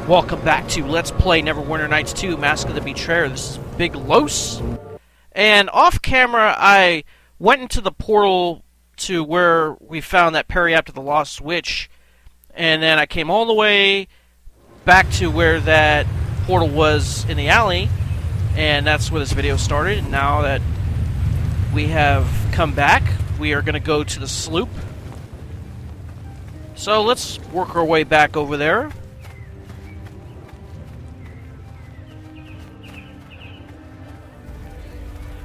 Welcome back to Let's Play Neverwinter Nights 2 Mask of the Betrayer. This is Big Los. And off camera, I went into the portal to where we found that Periapt of the Lost Witch. And then I came all the way back to where that portal was in the alley. And that's where this video started. And now that we have come back, we are going to go to the Sloop. So let's work our way back over there.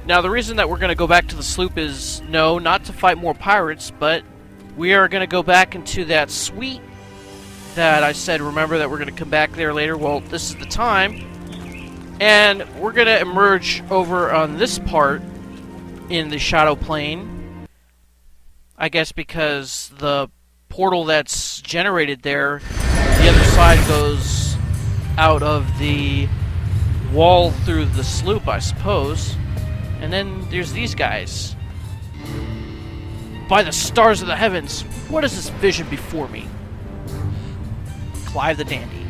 Now, the reason that we're going to go back to the Sloop is, no, not to fight more pirates, but we are going to go back into that suite that I said, remember that we're going to come back there later. Well, this is the time. And we're going to emerge over on this part in the Shadow Plane. I guess because the portal that's generated there, the other side goes out of the wall through the Sloop, I suppose. And then there's these guys. By the stars of the heavens, what is this vision before me? Clive the Dandy.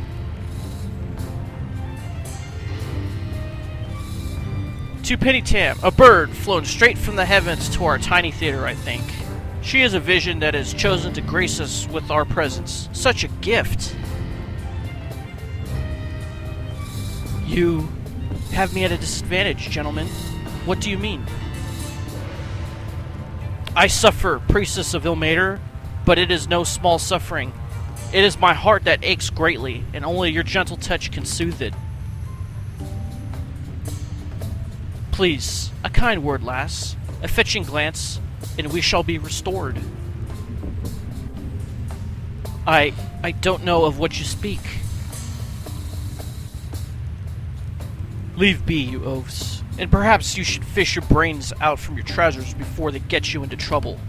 To Penny Tam, a bird flown straight from the heavens to our tiny theater, I think. She is a vision that has chosen to grace us with our presence. Such a gift. You have me at a disadvantage, gentlemen. What do you mean? I suffer, priestess of Ilmater, but it is no small suffering. It is my heart that aches greatly, and only your gentle touch can soothe it. Please, a kind word, lass. A fetching glance, and we shall be restored. I don't know of what you speak. Leave be, you oafs. And perhaps you should fish your brains out from your trousers before they get you into trouble.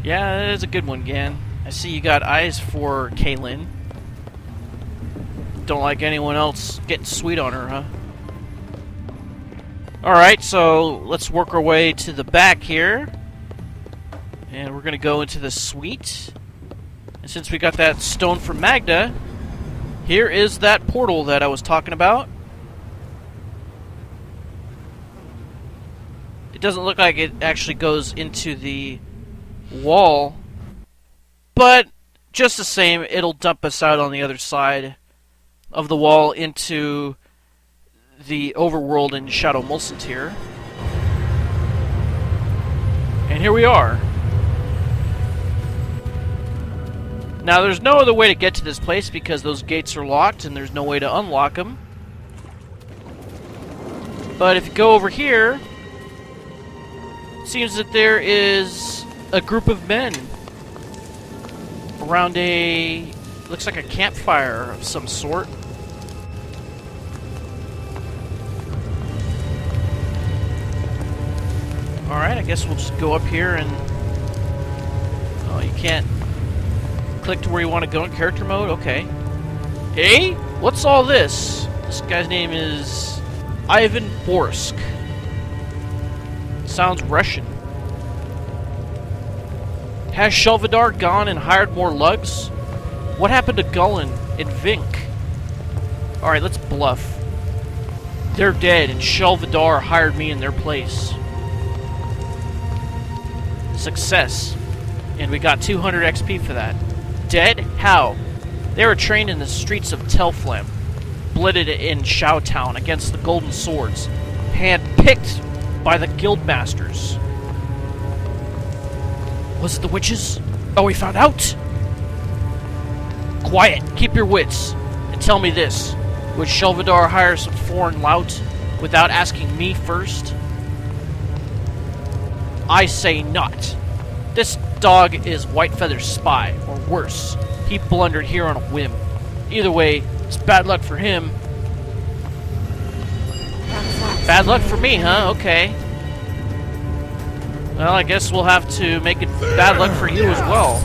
Yeah, that is a good one, Gann. I see you got eyes for Kaelyn. Don't like anyone else getting sweet on her, huh? Alright, so let's work our way to the back here. And we're going to go into the suite. And since we got that stone from Magda, here is that portal that I was talking about. It doesn't look like it actually goes into the wall, but just the same, it'll dump us out on the other side of the wall into the Overworld in Shadow Mulsantir. And here we are. Now, there's no other way to get to this place because those gates are locked and there's no way to unlock them. But if you go over here, it seems that there is a group of men around a, looks like a campfire of some sort. Alright, I guess we'll just go up here and, oh, you can't click to where you want to go in character mode? Okay. Hey? What's all this? This guy's name is Ivan Borsk. Sounds Russian. Has Shelvedar gone and hired more lugs? What happened to Kaelyn and Vink? Alright, let's bluff. They're dead and Shelvedar hired me in their place. Success. And we got 200 XP for that. Dead? How? They were trained in the streets of Telflam, blooded in Showtown against the Golden Swords, hand-picked by the guild masters. Was it the witches? Oh, we found out? Quiet, keep your wits, and tell me this. Would Shelvedar hire some foreign lout without asking me first? I say not. This dog is Whitefeather's spy, or worse. He blundered here on a whim. Either way, it's bad luck for him. Bad luck for me, huh? Okay. Well, I guess we'll have to make it bad luck for you as well.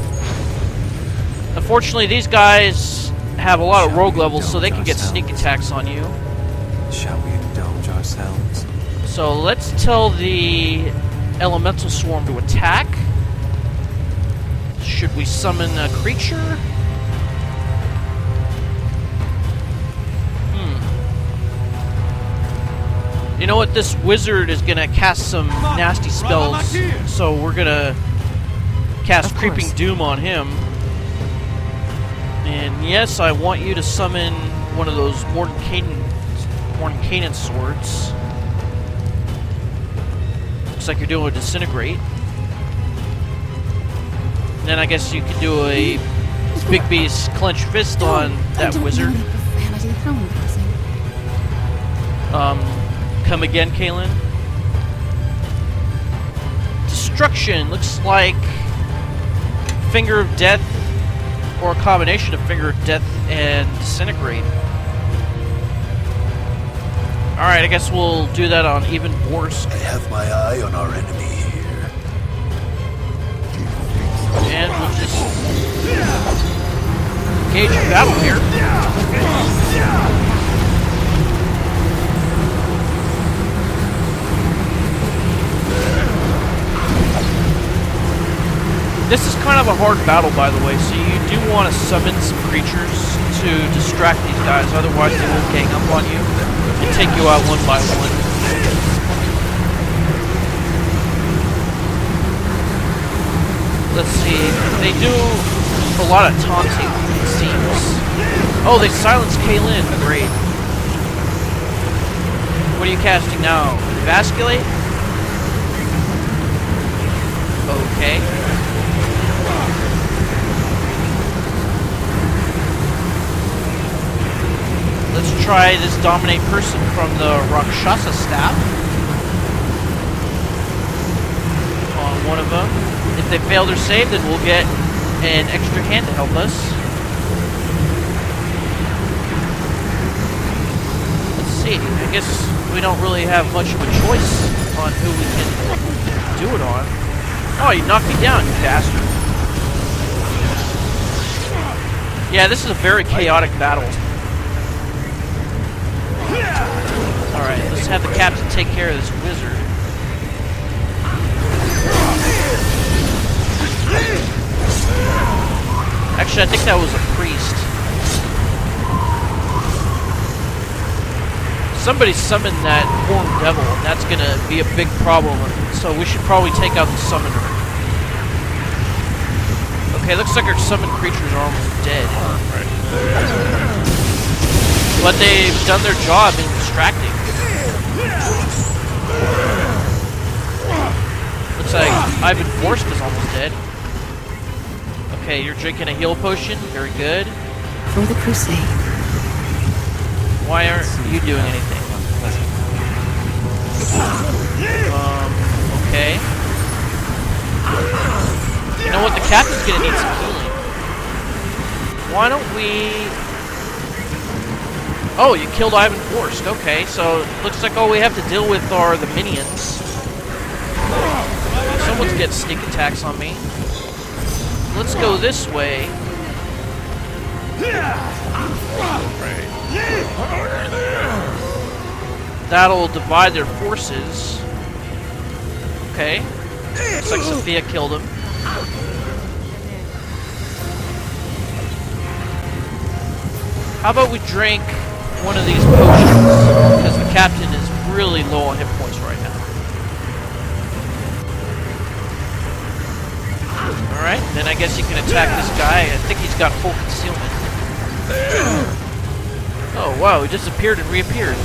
Unfortunately, these guys have a lot of rogue levels, so they can get sneak attacks on you. Shall we indulge ourselves? So let's tell the Elemental Swarm to attack. Should we summon a creature? You know what? This wizard is gonna cast some nasty spells, so we're gonna cast Creeping Doom on him. And yes, I want you to summon one of those Mordenkainen swords. Looks like you're doing a Disintegrate. And then I guess you can do a Big Beast Clench Fist on that wizard. Come again, Kaelyn. Destruction looks like Finger of Death, or a combination of Finger of Death and Disintegrate. Alright, I guess we'll do that on Even Borsk. I have my eye on our enemy here. And we'll just engage in battle here. This is kind of a hard battle, by the way, so you do want to summon some creatures to distract these guys, otherwise they will gang up on you and take you out one by one. Let's see, they do a lot of taunting, it seems. Oh, they silenced Kaelyn, great. What are you casting now? Vasculate? Okay. Let's try this Dominate Person from the Rakshasa Staff on one of them. If they fail their save, then we'll get an extra hand to help us. Let's see. I guess we don't really have much of a choice on who we can do it on. Oh, you knocked me down, you bastard. Yeah, this is a very chaotic battle. Alright, let's have the captain take care of this wizard. Actually, I think that was a priest. Somebody summoned that horned devil, and that's gonna be a big problem. So we should probably take out the summoner. Okay, looks like our summoned creatures are almost dead. But they've done their job in distracting. Looks like Ivan Borsk is almost dead. Okay, you're drinking a heal potion. Very good. For the crusade. Why aren't you doing anything? Okay. You know what? The captain's gonna need some healing. Why don't we... Oh, you killed Ivan Borsk. Okay, so looks like all we have to deal with are the minions. Someone's getting sneak attacks on me. Let's go this way. That'll divide their forces. Okay. Looks like Sophia killed him. How about we drink one of these potions? Because the captain is really low on hit points right now. Alright, then I guess you can attack this guy. I think he's got full concealment. Oh wow, he disappeared and reappeared.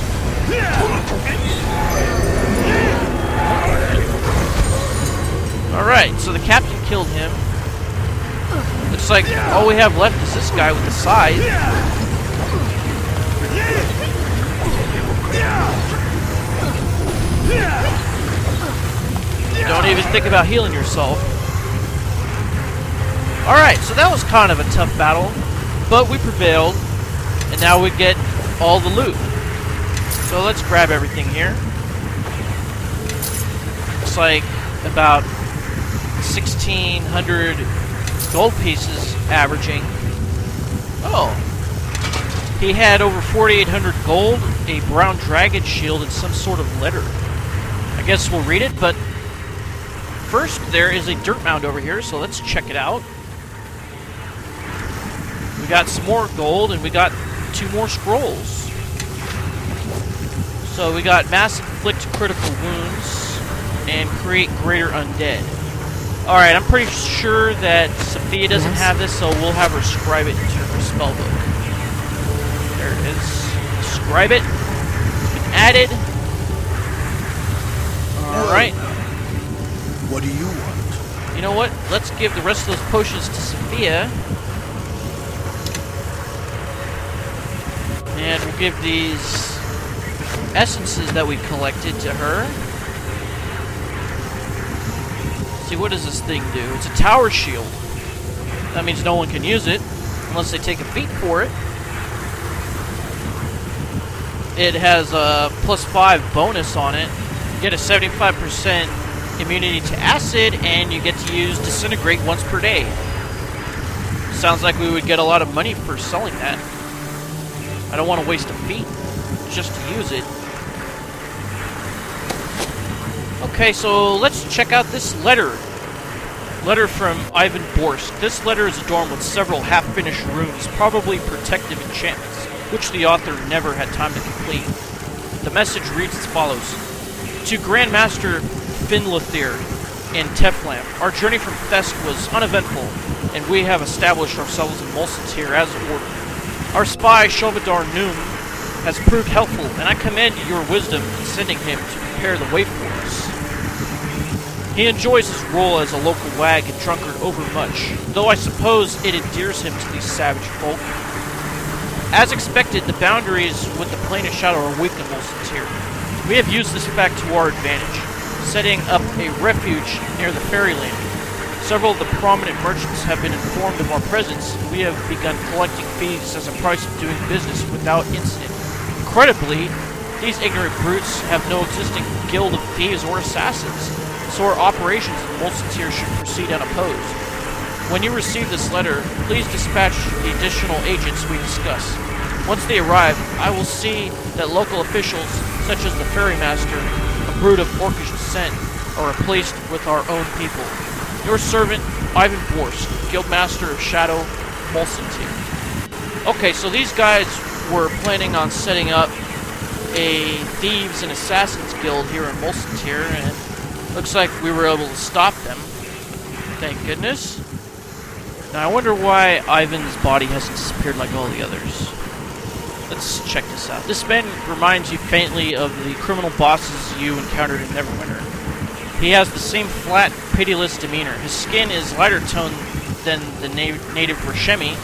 Alright, so the captain killed him. Looks like all we have left is this guy with the scythe. Don't even think about healing yourself. Alright, so that was kind of a tough battle, but we prevailed, and now we get all the loot. So let's grab everything here. Looks like about 1,600 gold pieces averaging. Oh. He had over 4,800 gold, a brown dragon shield, and some sort of letter. I guess we'll read it, but first there is a dirt mound over here, so let's check it out. We got some more gold, and we got 2 more scrolls. So we got mass inflict critical wounds and create greater undead. Alright, I'm pretty sure that Sophia doesn't have this, so we'll have her scribe it into her spellbook. There it is. Scribe it. It's been added. Alright. What do you want? You know what? Let's give the rest of those potions to Sophia. And we'll give these essences that we collected to her. Let's see, what does this thing do? It's a tower shield. That means no one can use it unless they take a feat for it. It has a +5 bonus on it. You get a 75% immunity to acid, and you get to use disintegrate once per day. Sounds like we would get a lot of money for selling that. I don't want to waste a feat just to use it. Okay, so let's check out this letter. Letter from Ivan Borst. This letter is adorned with several half-finished runes, probably protective enchantments, which the author never had time to complete. The message reads as follows. To Grandmaster Finlothir in Teflam, our journey from Thesk was uneventful, and we have established ourselves in Mulsantir as ordered. Our spy, Shelvedar Nuum, has proved helpful, and I commend your wisdom in sending him to prepare the way for us. He enjoys his role as a local wag and drunkard overmuch, though I suppose it endears him to these savage folk. As expected, the boundaries with the Plane of Shadow are weak in Mulsantir. We have used this fact to our advantage, setting up a refuge near the ferry landing. Several of the prominent merchants have been informed of our presence, and we have begun collecting fees as a price of doing business without incident. Incredibly, these ignorant brutes have no existing guild of thieves or assassins, so our operations in Mulsantir should proceed unopposed. When you receive this letter, please dispatch the additional agents we discuss. Once they arrive, I will see that local officials, such as the ferrymaster, a brute of orcish descent, are replaced with our own people. Your servant, Ivan Borst, Guildmaster of Shadow, Mulsantir. Okay, so these guys were planning on setting up a Thieves and Assassins Guild here in Mulsantir, and looks like we were able to stop them. Thank goodness. Now, I wonder why Ivan's body hasn't disappeared like all the others. Let's check this out. This man reminds you faintly of the criminal bosses you encountered in Neverwinter. He has the same flat, pitiless demeanor. His skin is lighter toned than the native Rashemi,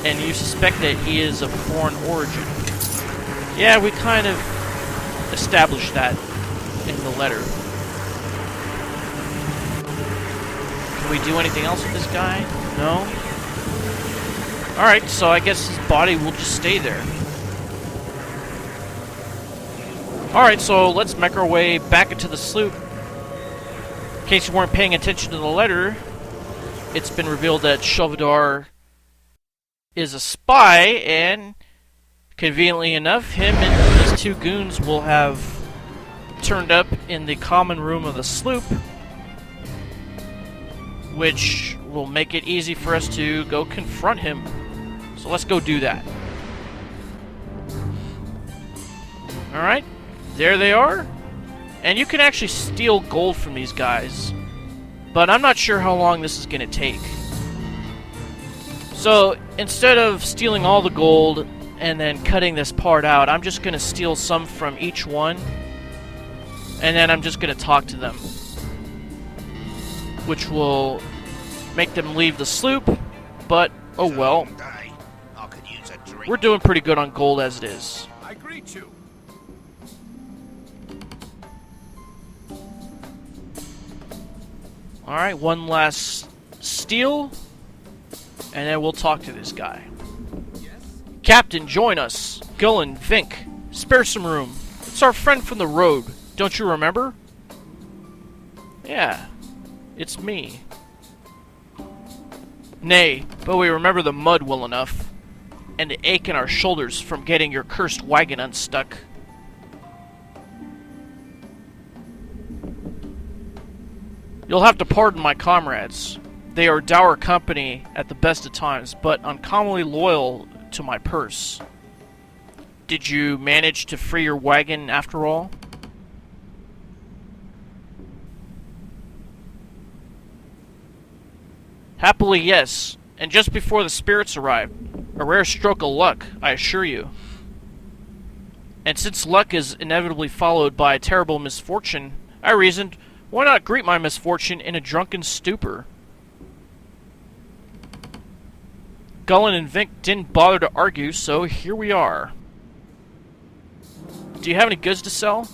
and you suspect that he is of foreign origin. Yeah, we kind of established that in the letter. Can we do anything else with this guy? No? Alright, so I guess his body will just stay there. Alright, so let's make our way back into the sloop. In case you weren't paying attention to the letter, it's been revealed that Shelvedar is a spy, and conveniently enough, him and his 2 goons will have turned up in the common room of the sloop, which will make it easy for us to go confront him. So let's go do that. Alright, there they are. And you can actually steal gold from these guys, but I'm not sure how long this is going to take. So instead of stealing all the gold and then cutting this part out, I'm just going to steal some from each one, and then I'm just going to talk to them, which will make them leave the sloop, but oh well. We're doing pretty good on gold as it is. I greet you. Alright, one last steal, and then we'll talk to this guy. Captain, join us. Kaelyn, Vink, spare some room. It's our friend from the road. Don't you remember? Yeah, it's me. Nay, but we remember the mud well enough, and the ache in our shoulders from getting your cursed wagon unstuck. You'll have to pardon my comrades. They are dour company at the best of times, but uncommonly loyal to my purse. Did you manage to free your wagon after all? Happily, yes, and just before the spirits arrived. A rare stroke of luck, I assure you. And since luck is inevitably followed by a terrible misfortune, I reasoned, why not greet my misfortune in a drunken stupor? Kaelyn and Vink didn't bother to argue, so here we are. Do you have any goods to sell?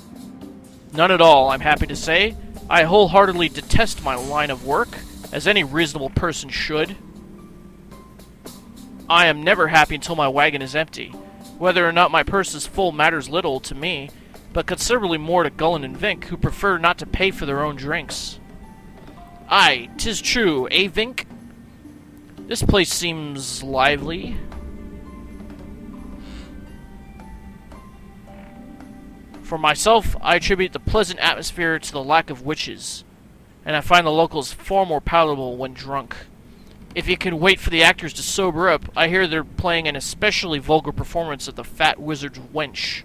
None at all, I'm happy to say. I wholeheartedly detest my line of work, as any reasonable person should. I am never happy until my wagon is empty. Whether or not my purse is full matters little to me, but considerably more to Kaelyn and Vink, who prefer not to pay for their own drinks. Aye, 'tis true, eh, Vink? This place seems lively. For myself, I attribute the pleasant atmosphere to the lack of witches, and I find the locals far more palatable when drunk. If you can wait for the actors to sober up, I hear they're playing an especially vulgar performance of the Fat Wizard's Wench.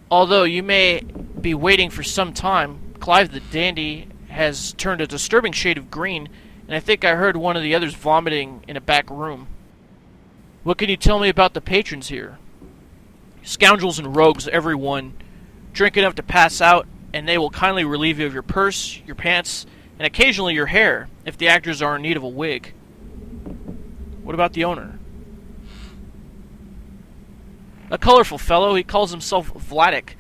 Although you may be waiting for some time, Clive the Dandy has turned a disturbing shade of green, and I think I heard one of the others vomiting in a back room. What can you tell me about the patrons here? Scoundrels and rogues, everyone. Drink enough to pass out, and they will kindly relieve you of your purse, your pants, and occasionally your hair, if the actors are in need of a wig. What about the owner? A colorful fellow, he calls himself Vladik,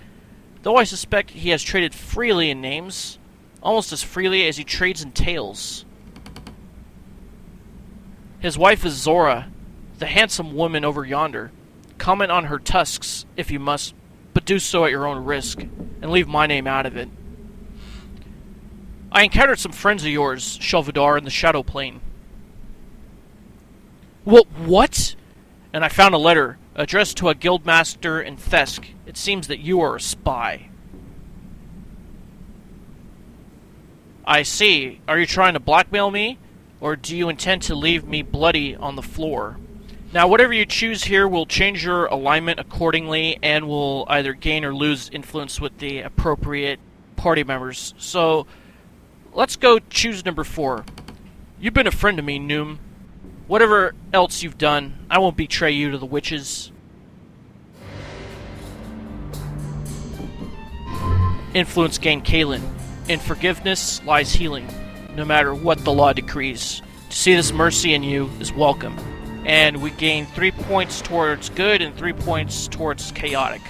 though I suspect he has traded freely in names, almost as freely as he trades in tales. His wife is Zora, the handsome woman over yonder. Comment on her tusks, if you must, but do so at your own risk, and leave my name out of it. I encountered some friends of yours, Shelvedar, in the Shadow Plane. What? And I found a letter, addressed to a guildmaster in Thesk. It seems that you are a spy. I see. Are you trying to blackmail me? Or do you intend to leave me bloody on the floor? Now, whatever you choose here will change your alignment accordingly and will either gain or lose influence with the appropriate party members. So, let's go choose number 4. You've been a friend to me, Nuum. Whatever else you've done, I won't betray you to the witches. Influence gain Kailyn. In forgiveness lies healing, no matter what the law decrees. To see this mercy in you is welcome. And we gain 3 points towards good and 3 points towards chaotic.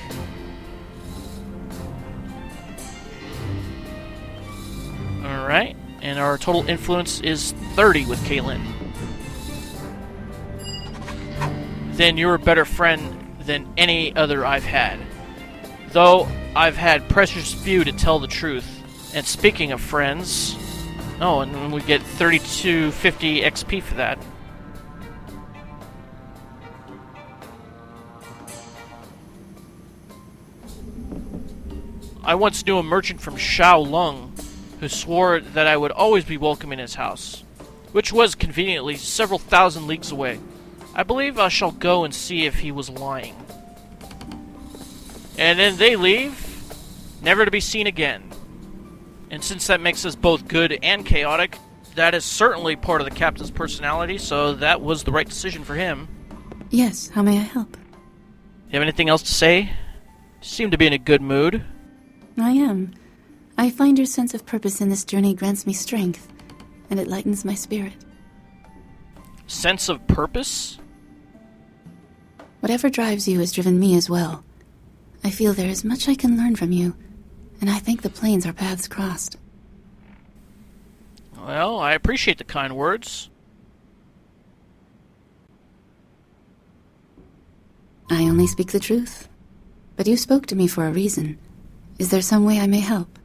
Alright, and our total influence is 30 with Kailyn. Then you're a better friend than any other I've had. Though I've had precious few to tell the truth. And speaking of friends... Oh, and we get 3250 XP for that. I once knew a merchant from Shaolong who swore that I would always be welcome in his house, which was conveniently several thousand leagues away. I believe I shall go and see if he was lying. And then they leave, never to be seen again. And since that makes us both good and chaotic, that is certainly part of the captain's personality, so that was the right decision for him. Yes, how may I help? You have anything else to say? You seem to be in a good mood. I am. I find your sense of purpose in this journey grants me strength, and it lightens my spirit. Sense of purpose? Whatever drives you has driven me as well. I feel there is much I can learn from you, and I think the planes our paths crossed. Well, I appreciate the kind words. I only speak the truth. But you spoke to me for a reason. Is there some way I may help?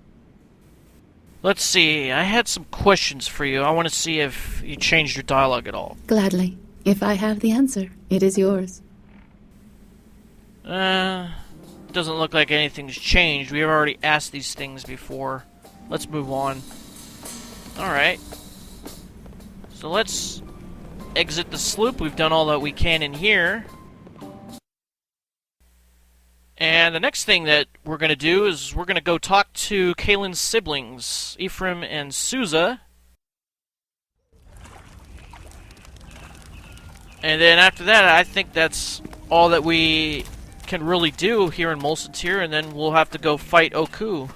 Let's see, I had some questions for you. I want to see if you changed your dialogue at all. Gladly. If I have the answer, it is yours. Doesn't look like anything's changed. We have already asked these things before. Let's move on. Alright. So let's exit the sloop. We've done all that we can in here. And the next thing that we're going to do is we're going to go talk to Kaelyn's siblings, Efram and Suzah. And then after that, I think that's all that we can really do here in Mulsantir, and then we'll have to go fight Oku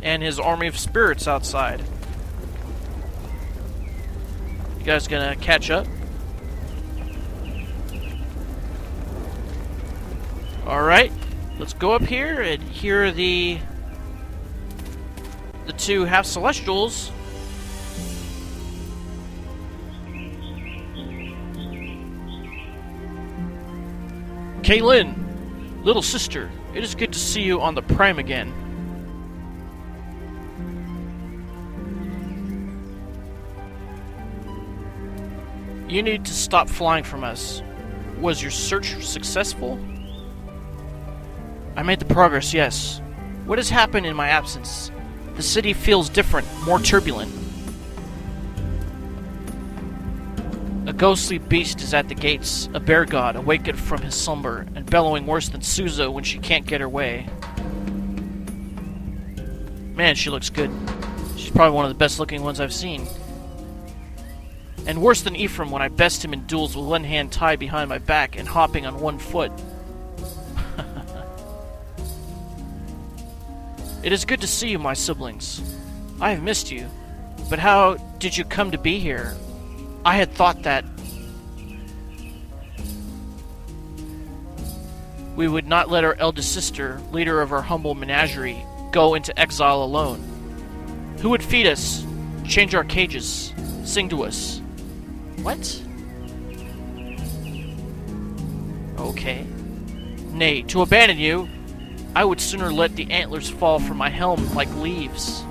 and his army of spirits outside. You guys gonna catch up? Alright, let's go up here and hear the two half-celestials. Kaelyn, little sister, it is good to see you on the Prime again. You need to stop flying from us. Was your search successful? I made the progress, yes. What has happened in my absence? The city feels different, more turbulent. A ghostly beast is at the gates, a bear god awakened from his slumber and bellowing worse than Suzah when she can't get her way. Man, she looks good. She's probably one of the best looking ones I've seen. And worse than Efram when I best him in duels with one hand tied behind my back and hopping on one foot. It is good to see you, my siblings. I have missed you. But how did you come to be here? I had thought that we would not let our eldest sister, leader of our humble menagerie, go into exile alone. Who would feed us, change our cages, sing to us? What? Okay. Nay, to abandon you, I would sooner let the antlers fall from my helm like leaves.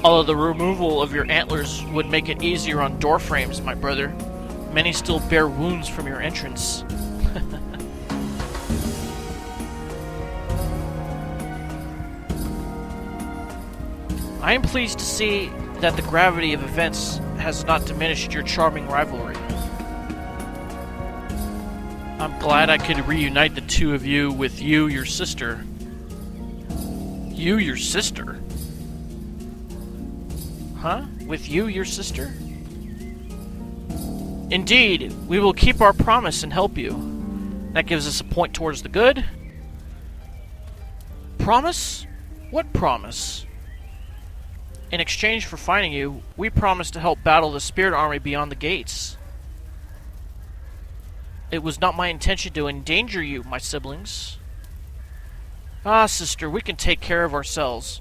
Although the removal of your antlers would make it easier on door frames, my brother. Many still bear wounds from your entrance. I am pleased to see that the gravity of events has not diminished your charming rivalry. I'm glad I could reunite the two of you with you, your sister. You, your sister? Huh? With you, your sister? Indeed, we will keep our promise and help you. That gives us a point towards the good. Promise? What promise? In exchange for finding you, we promise to help battle the spirit army beyond the gates. It was not my intention to endanger you, my siblings. Ah, sister, we can take care of ourselves.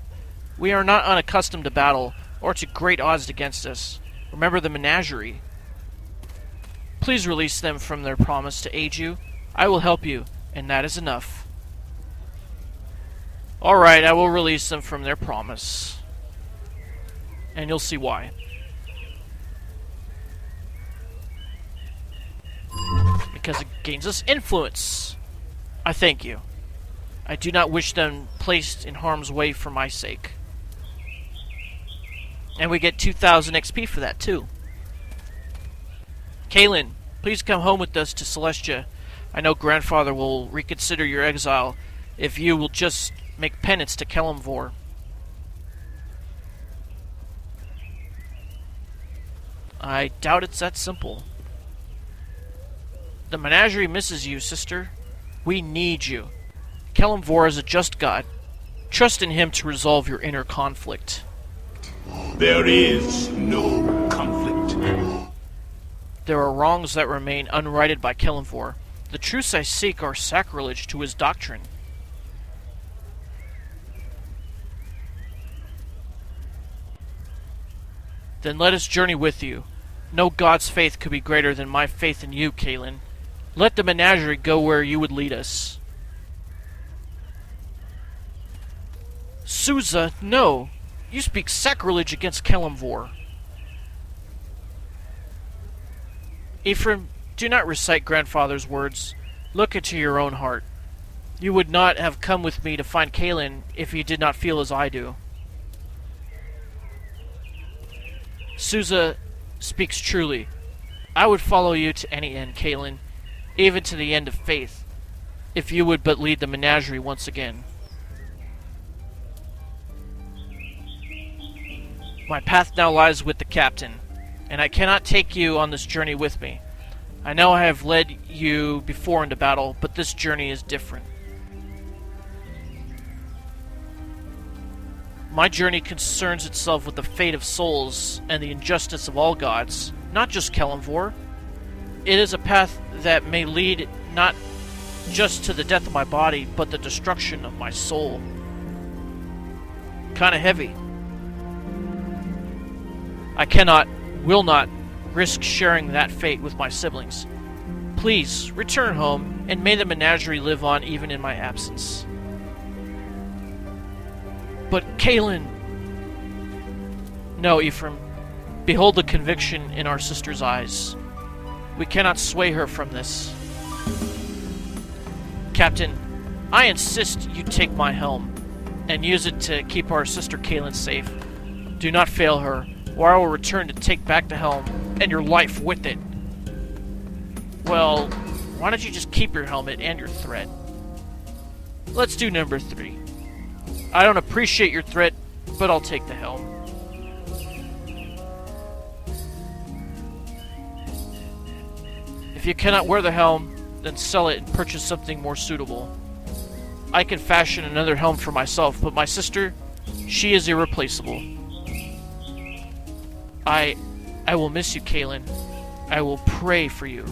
We are not unaccustomed to battle, or to great odds against us. Remember the menagerie. Please release them from their promise to aid you. I will help you, and that is enough. Alright, I will release them from their promise. And you'll see why. Because it gains us influence. I thank you. I do not wish them placed in harm's way for my sake. And we get 2,000 XP for that, too. Kaelyn, please come home with us to Celestia. I know Grandfather will reconsider your exile if you will just make penance to Kelemvor. I doubt it's that simple. The menagerie misses you, sister. We need you. Kelemvor is a just god. Trust in him to resolve your inner conflict. There is no conflict. There are wrongs that remain unrighted by Kelemvor. The truths I seek are sacrilege to his doctrine. Then let us journey with you. No god's faith could be greater than my faith in you, Kaelyn. Let the menagerie go where you would lead us. Suzah, no! You speak sacrilege against Kelemvor. Efram, do not recite Grandfather's words. Look into your own heart. You would not have come with me to find Kaelyn if you did not feel as I do. Suzah speaks truly. I would follow you to any end, Kailyn, even to the end of faith, if you would but lead the menagerie once again. My path now lies with the captain, and I cannot take you on this journey with me. I know I have led you before into battle, but this journey is different. My journey concerns itself with the fate of souls and the injustice of all gods, not just Kelenvor. It is a path that may lead not just to the death of my body, but the destruction of my soul. Kinda heavy. I cannot, will not, risk sharing that fate with my siblings. Please, return home, and may the menagerie live on even in my absence. But Kailyn... No, Efram. Behold the conviction in our sister's eyes. We cannot sway her from this. Captain, I insist you take my helm, and use it to keep our sister Kailyn safe. Do not fail her, or I will return to take back the helm, and your life with it. Well, why don't you just keep your helmet and your threat? Let's do number 3. I don't appreciate your threat, but I'll take the helm. If you cannot wear the helm, then sell it and purchase something more suitable. I can fashion another helm for myself, but my sister, she is irreplaceable. I will miss you, Kailyn. I will pray for you.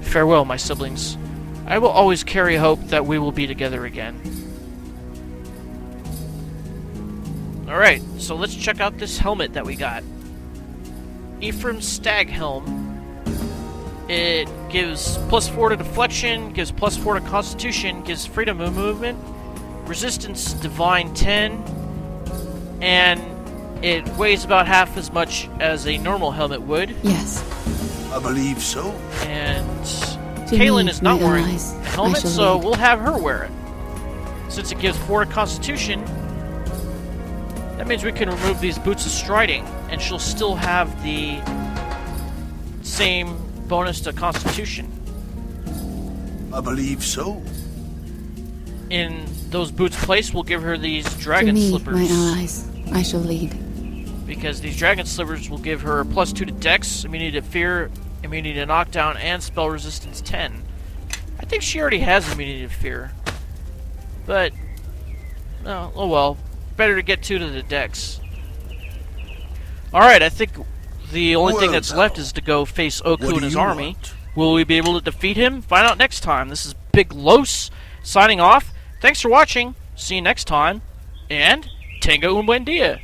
Farewell, my siblings. I will always carry hope that we will be together again. Alright, so let's check out this helmet that we got. Efram's Stag Helm. It gives +4 to deflection, gives +4 to constitution, gives freedom of movement, resistance divine 10, and it weighs about half as much as a normal helmet would. Yes. I believe so. And To Kailyn me, is not my wearing allies, a I helmet, shall so lead. we'll have her wear it. Since it gives 4 to constitution, that means we can remove these boots of striding, and she'll still have the same bonus to constitution. I believe so. In those boots' place, we'll give her these To dragon me, slippers. my allies, I shall lead. Because these dragon slippers will give her +2 to dex, immunity to fear, immunity to knockdown, and spell resistance 10. I think she already has immunity to fear. But, oh well. Better to get 2 to the dex. Alright, I think the only thing Well, that's now, left is to go face Oku what and do his you army. want? Will we be able to defeat him? Find out next time. This is Big Los signing off. Thanks for watching. See you next time. And Tenga un buen dia.